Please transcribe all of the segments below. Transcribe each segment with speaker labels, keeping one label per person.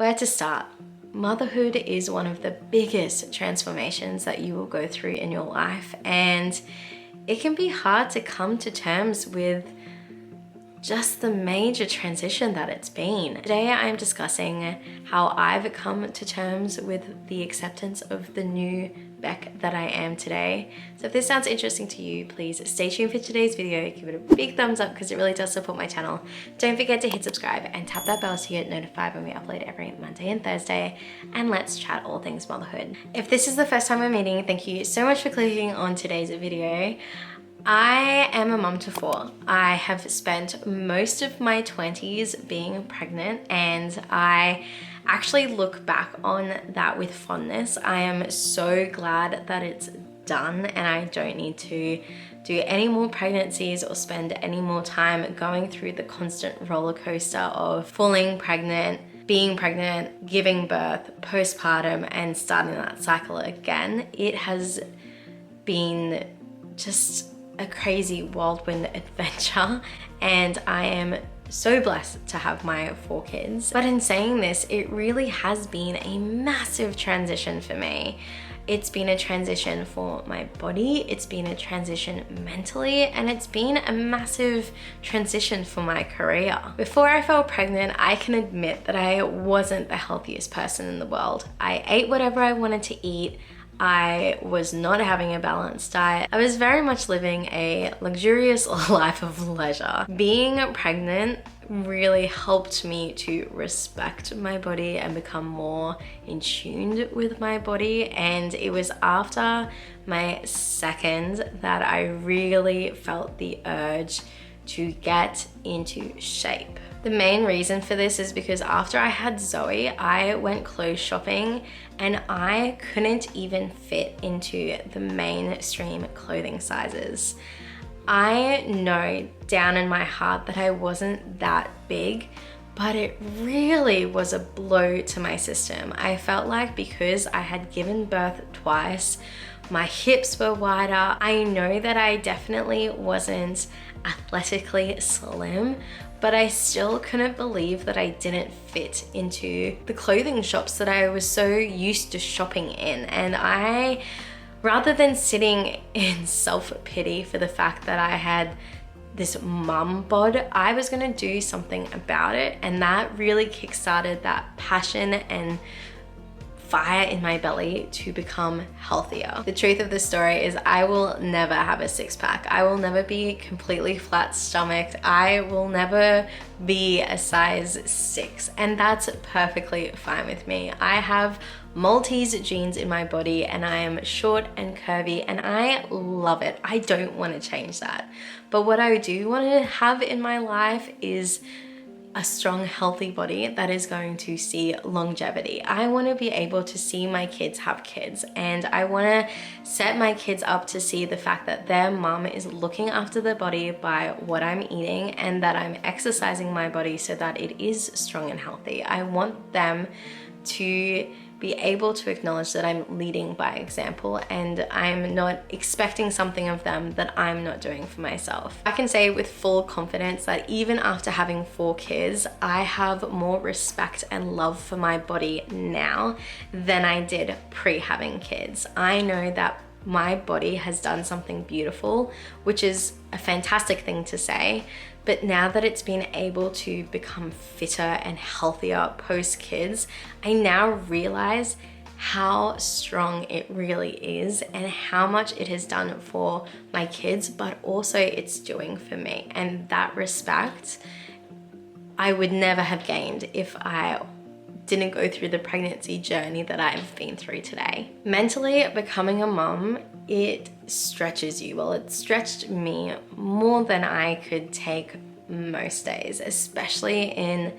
Speaker 1: Where to start? Motherhood is one of the biggest transformations that you will go through in your life, and it can be hard to come to terms with just the major transition that it's been. Today I'm discussing how I've come to terms with the acceptance of the new Beck that I am today. So if this sounds interesting to you, please stay tuned for today's video. Give it a big thumbs up because it really does support my channel. Don't forget to hit subscribe and tap that bell so you get notified when we upload every Monday and Thursday. And let's chat all things motherhood. If this is the first time we're meeting, thank you so much for clicking on today's video. I am a mum to 4. I have spent most of my 20s being pregnant, and I actually look back on that with fondness. I am so glad that it's done and I don't need to do any more pregnancies or spend any more time going through the constant roller coaster of falling pregnant, being pregnant, giving birth, postpartum, and starting that cycle again. It has been just a crazy whirlwind adventure, and I am so blessed to have my 4 kids. But in saying this, it really has been a massive transition for me. It's been a transition for my body, it's been a transition mentally, and it's been a massive transition for my career. Before I fell pregnant, I can admit that I wasn't the healthiest person in the world. I ate whatever I wanted to eat. I was not having a balanced diet. I was very much living a luxurious life of leisure. Being pregnant really helped me to respect my body and become more in tune with my body. And it was after my second that I really felt the urge to get into shape. The main reason for this is because after I had Zoe, I went clothes shopping and I couldn't even fit into the mainstream clothing sizes. I know down in my heart that I wasn't that big, but it really was a blow to my system. I felt like because I had given birth twice, my hips were wider. I know that I definitely wasn't athletically slim, but I still couldn't believe that I didn't fit into the clothing shops that I was so used to shopping in. And I, rather than sitting in self-pity for the fact that I had this mum bod, I was gonna do something about it. And that really kickstarted that passion and fire in my belly to become healthier. The truth of the story is I will never have a 6-pack. I will never be completely flat stomached. I will never be a size 6, and that's perfectly fine with me. I have Maltese genes in my body and I am short and curvy and I love it. I don't want to change that. But what I do want to have in my life is a strong, healthy body that is going to see longevity. I want to be able to see my kids have kids, and I want to set my kids up to see the fact that their mom is looking after their body by what I'm eating and that I'm exercising my body so that it is strong and healthy. I want them to be able to acknowledge that I'm leading by example and I'm not expecting something of them that I'm not doing for myself. I can say with full confidence that even after having 4 kids, I have more respect and love for my body now than I did pre-having kids. I know that my body has done something beautiful, which is a fantastic thing to say. But now that it's been able to become fitter and healthier post-kids, I now realize how strong it really is and how much it has done for my kids, but also it's doing for me. And that respect, I would never have gained if I didn't go through the pregnancy journey that I've been through today. Mentally, becoming a mom, it stretches you. Well, it stretched me more than I could take most days, especially in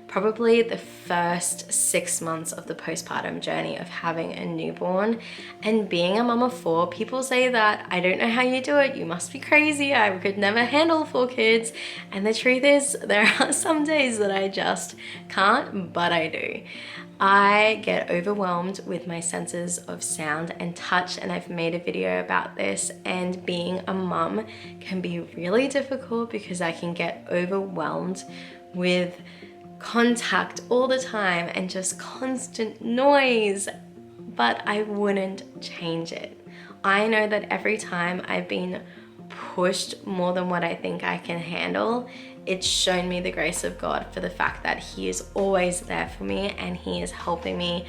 Speaker 1: probably the first 6 months of the postpartum journey of having a newborn. And being a mum of 4, people say that I don't know how you do it, you must be crazy, I could never handle 4 kids. And the truth is, there are some days that I just can't, but I do. I get overwhelmed with my senses of sound and touch, and I've made a video about this, and being a mum can be really difficult because I can get overwhelmed with contact all the time and just constant noise, but I wouldn't change it. I know that every time I've been pushed more than what I think I can handle, it's shown me the grace of God for the fact that He is always there for me and He is helping me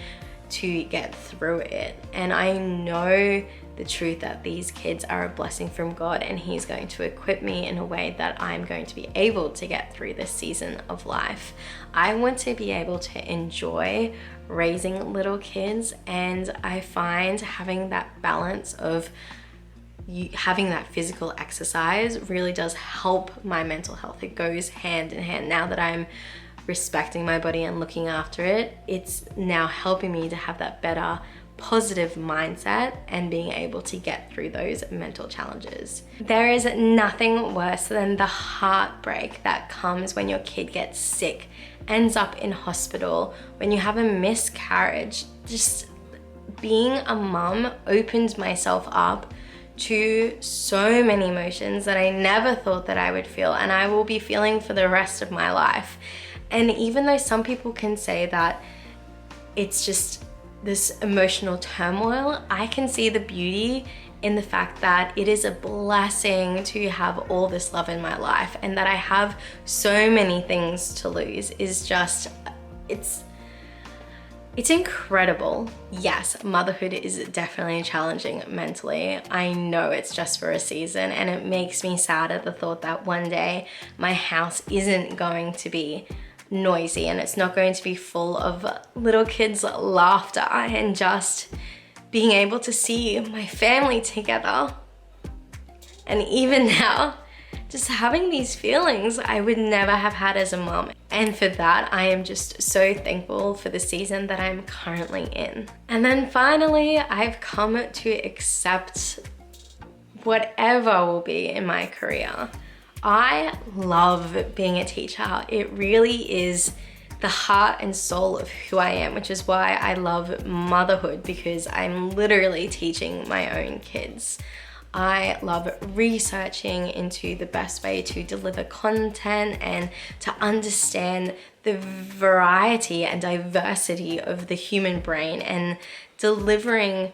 Speaker 1: to get through it. And I know the truth that these kids are a blessing from God, and He's going to equip me in a way that I'm going to be able to get through this season of life. I want to be able to enjoy raising little kids, and I find having that balance of having that physical exercise really does help my mental health. It goes hand in hand. Now that I'm respecting my body and looking after it, it's now helping me to have that better positive mindset and being able to get through those mental challenges. There is nothing worse than the heartbreak that comes when your kid gets sick, ends up in hospital, when you have a miscarriage. Just being a mum opened myself up to so many emotions that I never thought that I would feel, and I will be feeling for the rest of my life. And even though some people can say that it's just this emotional turmoil, I can see the beauty in the fact that it is a blessing to have all this love in my life, and that I have so many things to lose is just, it's incredible. Yes, motherhood is definitely challenging mentally. I know it's just for a season, and it makes me sad at the thought that one day my house isn't going to be noisy and it's not going to be full of little kids' laughter, and just being able to see my family together. And even now, just having these feelings I would never have had as a mom. And for that, I am just so thankful for the season that I'm currently in. And then finally, I've come to accept whatever will be in my career. I love being a teacher. It really is the heart and soul of who I am, which is why I love motherhood, because I'm literally teaching my own kids. I love researching into the best way to deliver content and to understand the variety and diversity of the human brain, and delivering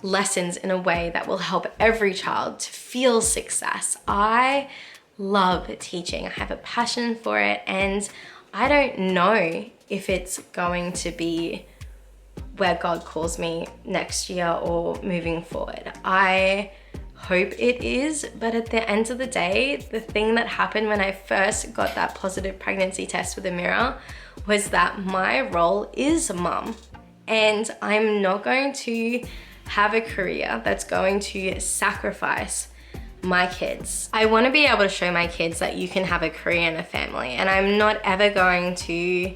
Speaker 1: lessons in a way that will help every child to feel success. I love teaching. I have a passion for it, and I don't know if it's going to be where God calls me next year or moving forward. I hope it is, but at the end of the day, the thing that happened when I first got that positive pregnancy test with a mirror was that my role is mum, and I'm not going to have a career that's going to sacrifice my kids. I want to be able to show my kids that you can have a career and a family, and I'm not ever going to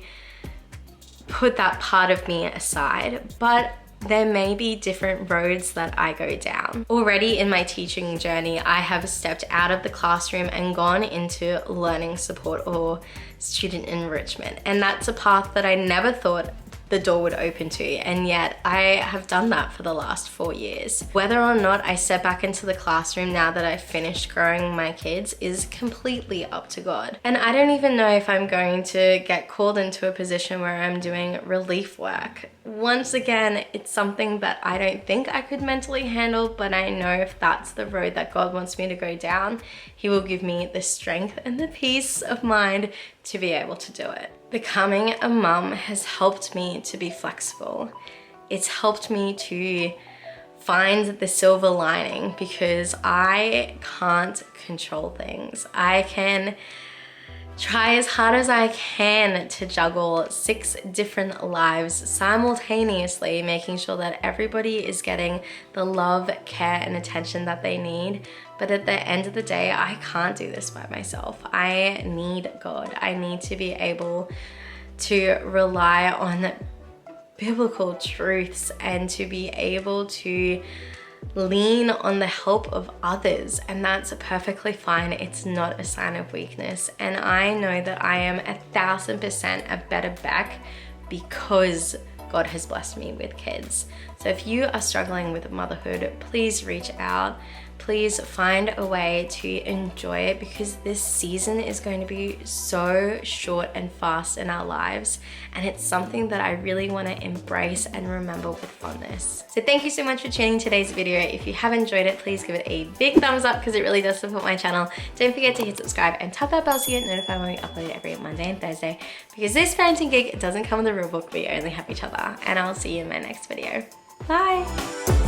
Speaker 1: put that part of me aside, but there may be different roads that I go down. Already in my teaching journey, I have stepped out of the classroom and gone into learning support or student enrichment, and that's a path that I never thought the door would open to, and yet I have done that for the last 4 years. Whether or not I step back into the classroom now that I've finished growing my kids is completely up to God. And I don't even know if I'm going to get called into a position where I'm doing relief work. Once again, it's something that I don't think I could mentally handle, but I know if that's the road that God wants me to go down, He will give me the strength and the peace of mind to be able to do it. Becoming a mum has helped me to be flexible. It's helped me to find the silver lining, because I can't control things. I can try as hard as I can to juggle 6 different lives simultaneously, making sure that everybody is getting the love, care, and attention that they need. But at the end of the day, I can't do this by myself. I need God. I need to be able to rely on biblical truths and to be able to lean on the help of others, and that's perfectly fine. It's not a sign of weakness, and I know that I am 1000% a better Beck because God has blessed me with kids. So if you are struggling with motherhood, please reach out. please find a way to enjoy it, because this season is going to be so short and fast in our lives, and it's something that I really want to embrace and remember with fondness. So thank you so much for tuning today's video. If you have enjoyed it, please give it a big thumbs up because it really does support my channel. Don't forget to hit subscribe and tap that bell so you get notified when we upload every Monday and Thursday, because this parenting gig doesn't come with a rule book. We only have each other, and I'll see you in my next video. Bye.